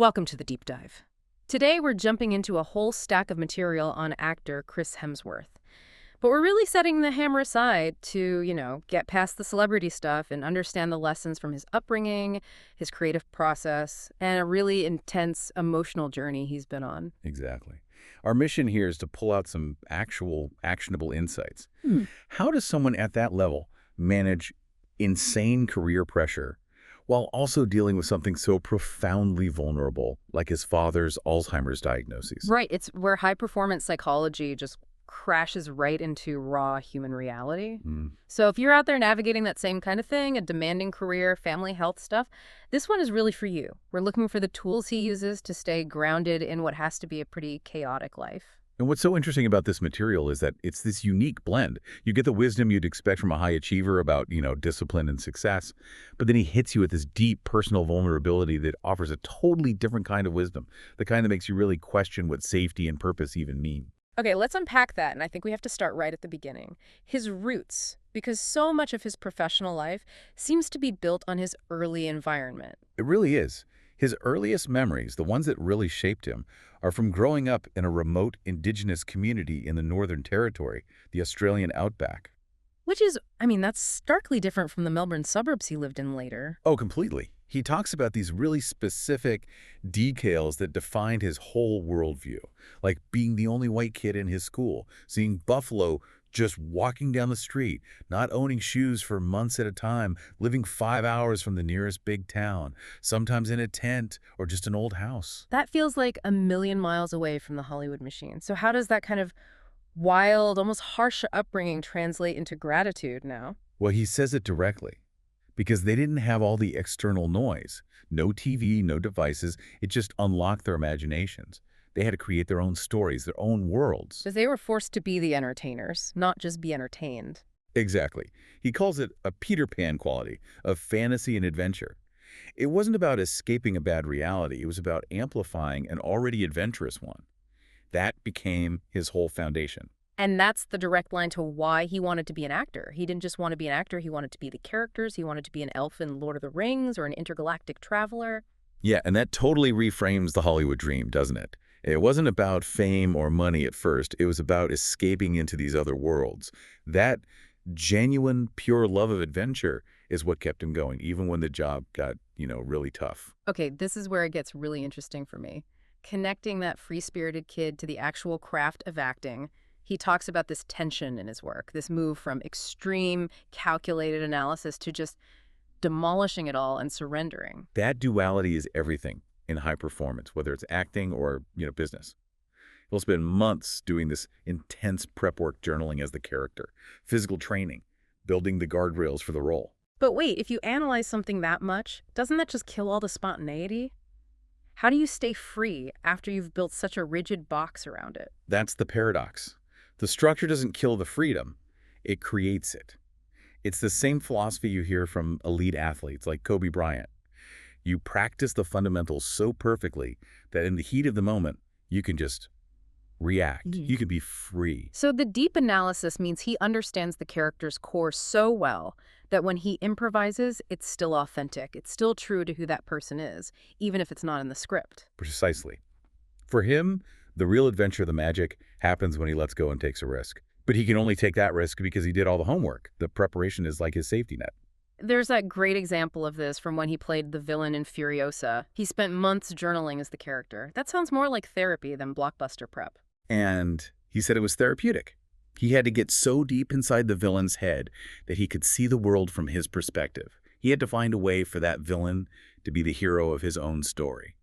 Welcome to the deep dive. Today we're jumping into a whole stack of material on actor Chris Hemsworth. But we're really setting the hammer aside to, get past the celebrity stuff and understand the lessons from his upbringing, his creative process, and a really intense emotional journey he's been on. Exactly. Our mission here is to pull out some actual actionable insights. How does someone at that level manage insane career pressure while also dealing with something so profoundly vulnerable like his father's Alzheimer's diagnosis? Right, it's where high-performance psychology just crashes right into raw human reality. Mm, So if you're out there navigating that same kind of thing, a demanding career, family health stuff, this one is really for you. We're looking for the tools he uses to stay grounded in what has to be a pretty chaotic life. And what's so interesting about this material is that it's this unique blend. You get the wisdom you'd expect from a high achiever about, discipline and success, but then he hits you with this deep personal vulnerability that offers a totally different kind of wisdom, the kind that makes you really question what safety and purpose even mean. Okay, let's unpack that, and I think we have to start right at the beginning. His roots, because so much of his professional life seems to be built on his early environment. It really is. His earliest memories, the ones that really shaped him, are from growing up in a remote indigenous community in the Northern Territory, the Australian outback. Which is, that's starkly different from the Melbourne suburbs he lived in later. Oh, completely. He talks about these really specific details that defined his whole worldview, like being the only white kid in his school, seeing buffalo just walking down the street, not owning shoes for months at a time, living 5 hours from the nearest big town, sometimes in a tent or just an old house. That feels like a million miles away from the Hollywood machine. So how does that kind of wild, almost harsh upbringing translate into gratitude now? Well, he says it directly. Because they didn't have all the external noise. No TV, no devices. It just unlocked their imaginations. They had to create their own stories, their own worlds. Because they were forced to be the entertainers, not just be entertained. Exactly. He calls it a Peter Pan quality of fantasy and adventure. It wasn't about escaping a bad reality. It was about amplifying an already adventurous one. That became his whole foundation. And that's the direct line to why he wanted to be an actor. He didn't just want to be an actor, he wanted to be the characters. He wanted to be an elf in Lord of the Rings or an intergalactic traveler. Yeah, and that totally reframes the Hollywood dream, doesn't it? It wasn't about fame or money at first. It was about escaping into these other worlds. That genuine, pure love of adventure is what kept him going, even when the job got, really tough. Okay, this is where it gets really interesting for me. Connecting that free-spirited kid to the actual craft of acting. He talks about this tension in his work, this move from extreme, calculated analysis to just demolishing it all and surrendering. That duality is everything in high performance, whether it's acting or, business. He'll spend months doing this intense prep work journaling as the character, physical training, building the guardrails for the role. But wait, if you analyze something that much, doesn't that just kill all the spontaneity? How do you stay free after you've built such a rigid box around it? That's the paradox. The structure doesn't kill the freedom, it creates it. It's the same philosophy you hear from elite athletes like Kobe Bryant. You practice the fundamentals so perfectly that in the heat of the moment, you can just react. You can be free. So the deep analysis means he understands the character's core so well that when he improvises, it's still authentic. It's still true to who that person is, even if it's not in the script. Precisely. For him, the real adventure, the magic, happens when he lets go and takes a risk. But he can only take that risk because he did all the homework. The preparation is like his safety net. There's that great example of this from when he played the villain in Furiosa. He spent months journaling as the character. That sounds more like therapy than blockbuster prep. And he said it was therapeutic. He had to get so deep inside the villain's head that he could see the world from his perspective. He had to find a way for that villain to be the hero of his own story.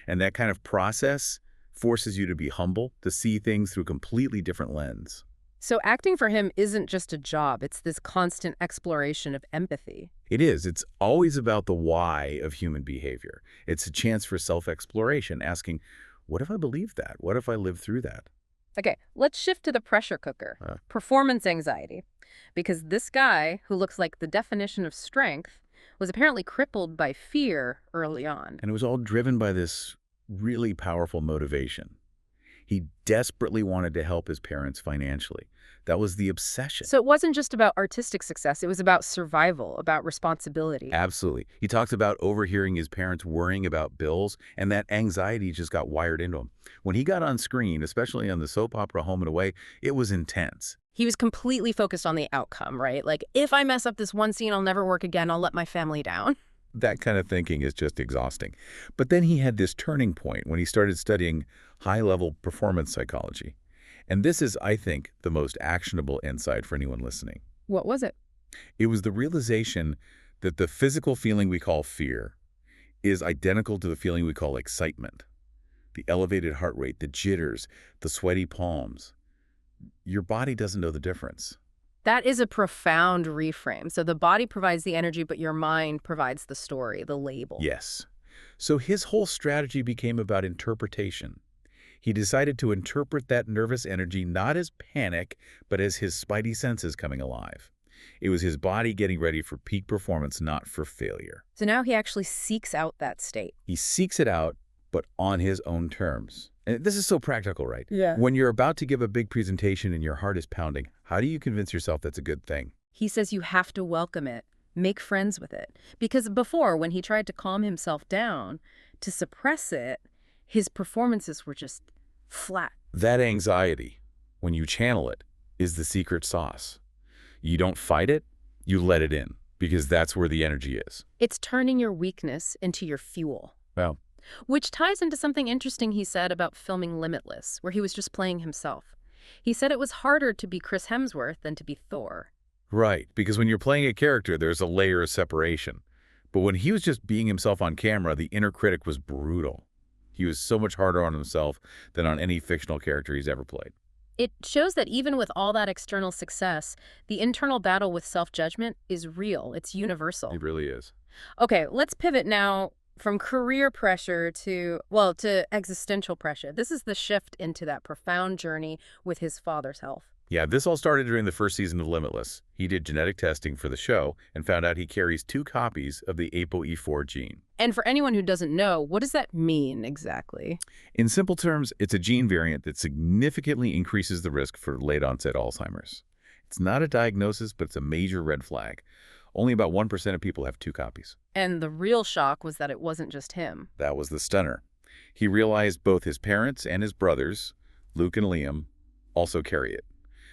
And that kind of process forces you to be humble, to see things through a completely different lens. So acting for him isn't just a job. It's this constant exploration of empathy. It is. It's always about the why of human behavior. It's a chance for self-exploration, asking, what if I believed that? What if I lived through that? Okay, let's shift to the pressure cooker, performance anxiety. Because this guy, who looks like the definition of strength, was apparently crippled by fear early on. And it was all driven by this really powerful motivation. He desperately wanted to help his parents financially. That was the obsession. So it wasn't just about artistic success, it was about survival, about responsibility. Absolutely. He talks about overhearing his parents worrying about bills, and that anxiety just got wired into him. When he got on screen, especially on the soap opera Home and Away, it was intense. He was completely focused on the outcome, right? Like, if I mess up this one scene, I'll never work again, I'll let my family down. That kind of thinking is just exhausting. But then he had this turning point when he started studying high-level performance psychology. And this is, I think, the most actionable insight for anyone listening. What was it? It was the realization that the physical feeling we call fear is identical to the feeling we call excitement. The elevated heart rate, the jitters, the sweaty palms. Your body doesn't know the difference. That is a profound reframe. So the body provides the energy, but your mind provides the story, the label. Yes. So his whole strategy became about interpretation. He decided to interpret that nervous energy not as panic, but as his spidey senses coming alive. It was his body getting ready for peak performance, not for failure. So now he actually seeks out that state. He seeks it out, but on his own terms. And this is so practical, right? Yeah. When you're about to give a big presentation and your heart is pounding, how do you convince yourself that's a good thing? He says you have to welcome it, make friends with it. Because before, when he tried to calm himself down, to suppress it, his performances were just flat. That anxiety, when you channel it, is the secret sauce. You don't fight it, you let it in, because that's where the energy is. It's turning your weakness into your fuel. Well, Which ties into something interesting he said about filming Limitless, where he was just playing himself. He said it was harder to be Chris Hemsworth than to be Thor. right, because when you're playing a character, there's a layer of separation. But when he was just being himself on camera, the inner critic was brutal. He was so much harder on himself than on any fictional character he's ever played. It shows that even with all that external success, the internal battle with self-judgment is real. It's universal. It really is. Okay, let's pivot now from career pressure to existential pressure. This is the shift into that profound journey with his father's health. Yeah, this all started during the first season of Limitless. He did genetic testing for the show and found out he carries 2 copies of the ApoE4 gene. And for anyone who doesn't know, what does that mean exactly? In simple terms, it's a gene variant that significantly increases the risk for late-onset Alzheimer's. It's not a diagnosis, but it's a major red flag. Only about 1% of people have 2 copies. And the real shock was that it wasn't just him. That was the stunner. He realized both his parents and his brothers, Luke and Liam, also carry it.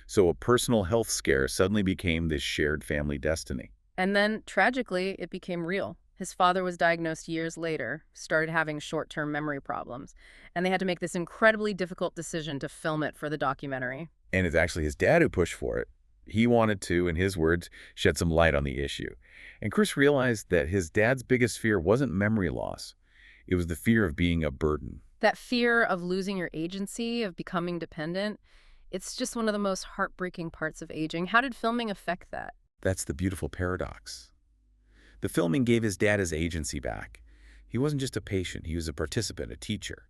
So a personal health scare suddenly became this shared family destiny. And then, tragically, it became real. His father was diagnosed years later, started having short-term memory problems, and they had to make this incredibly difficult decision to film it for the documentary. And it's actually his dad who pushed for it. He wanted to, in his words, shed some light on the issue. And Chris realized that his dad's biggest fear wasn't memory loss. It was the fear of being a burden. That fear of losing your agency, of becoming dependent, it's just one of the most heartbreaking parts of aging. How did filming affect that? That's the beautiful paradox. The filming gave his dad his agency back. He wasn't just a patient, he was a participant, a teacher.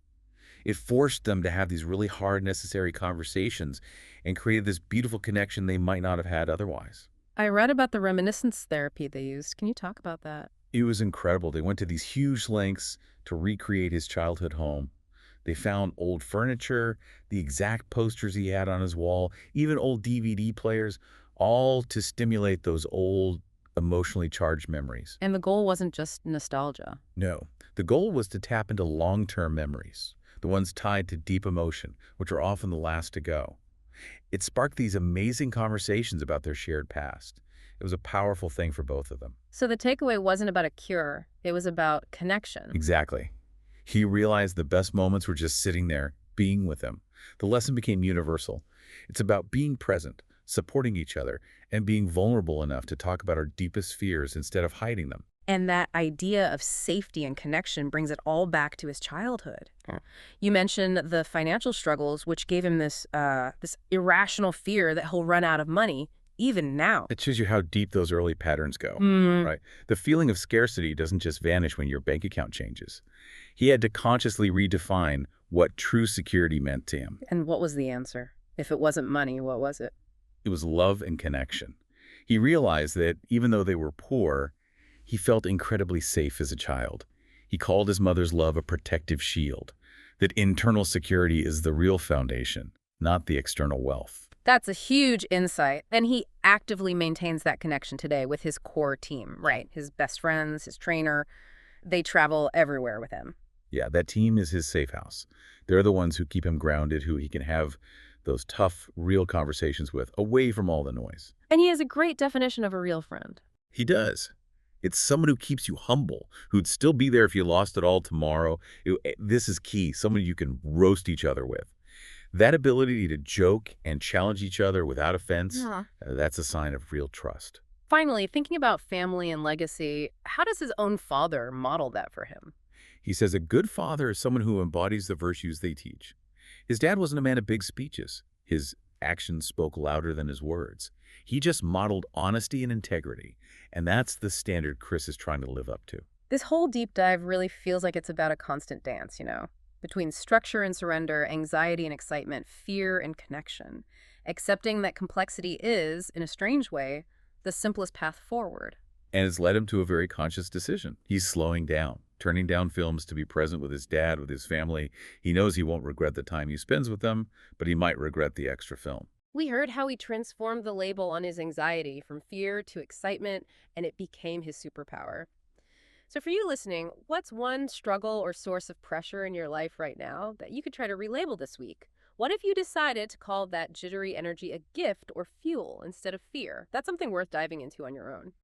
It forced them to have these really hard, necessary conversations and created this beautiful connection they might not have had otherwise. I read about the reminiscence therapy they used. Can you talk about that? It was incredible. They went to these huge lengths to recreate his childhood home. They found old furniture, the exact posters he had on his wall, even old DVD players, all to stimulate those old, emotionally charged memories. And the goal wasn't just nostalgia. No, the goal was to tap into long-term memories, the ones tied to deep emotion, which are often the last to go. It sparked these amazing conversations about their shared past. It was a powerful thing for both of them. So the takeaway wasn't about a cure. It was about connection. Exactly. He realized the best moments were just sitting there, being with him. The lesson became universal. It's about being present, supporting each other, and being vulnerable enough to talk about our deepest fears instead of hiding them. And that idea of safety and connection brings it all back to his childhood. You mentioned the financial struggles, which gave him this irrational fear that he'll run out of money, even now. It shows you how deep those early patterns go, Mm. right? The feeling of scarcity doesn't just vanish when your bank account changes. He had to consciously redefine what true security meant to him. And what was the answer? If it wasn't money, what was it? It was love and connection. He realized that even though they were poor, he felt incredibly safe as a child. He called his mother's love a protective shield. that internal security is the real foundation, not the external wealth. That's a huge insight. And he actively maintains that connection today with his core team, right? His best friends, his trainer. They travel everywhere with him. Yeah, that team is his safe house. They're the ones who keep him grounded, who he can have those tough, real conversations with, away from all the noise. And he has a great definition of a real friend. He does. It's someone who keeps you humble, who'd still be there if you lost it all tomorrow. This is key, someone you can roast each other with. That ability to joke and challenge each other without offense, Yeah. that's a sign of real trust. Finally, thinking about family and legacy, how does his own father model that for him? He says a good father is someone who embodies the virtues they teach. His dad wasn't a man of big speeches. His actions spoke louder than his words. He just modeled honesty and integrity, and that's the standard Chris is trying to live up to. This whole deep dive really feels like it's about a constant dance, between structure and surrender, anxiety and excitement, fear and connection, accepting that complexity is, in a strange way, the simplest path forward. And it's led him to a very conscious decision. He's slowing down, turning down films to be present with his dad, with his family. He knows he won't regret the time he spends with them, but he might regret the extra film. We heard how he transformed the label on his anxiety from fear to excitement, and it became his superpower. So for you listening, what's one struggle or source of pressure in your life right now that you could try to relabel this week? What if you decided to call that jittery energy a gift or fuel instead of fear? That's something worth diving into on your own.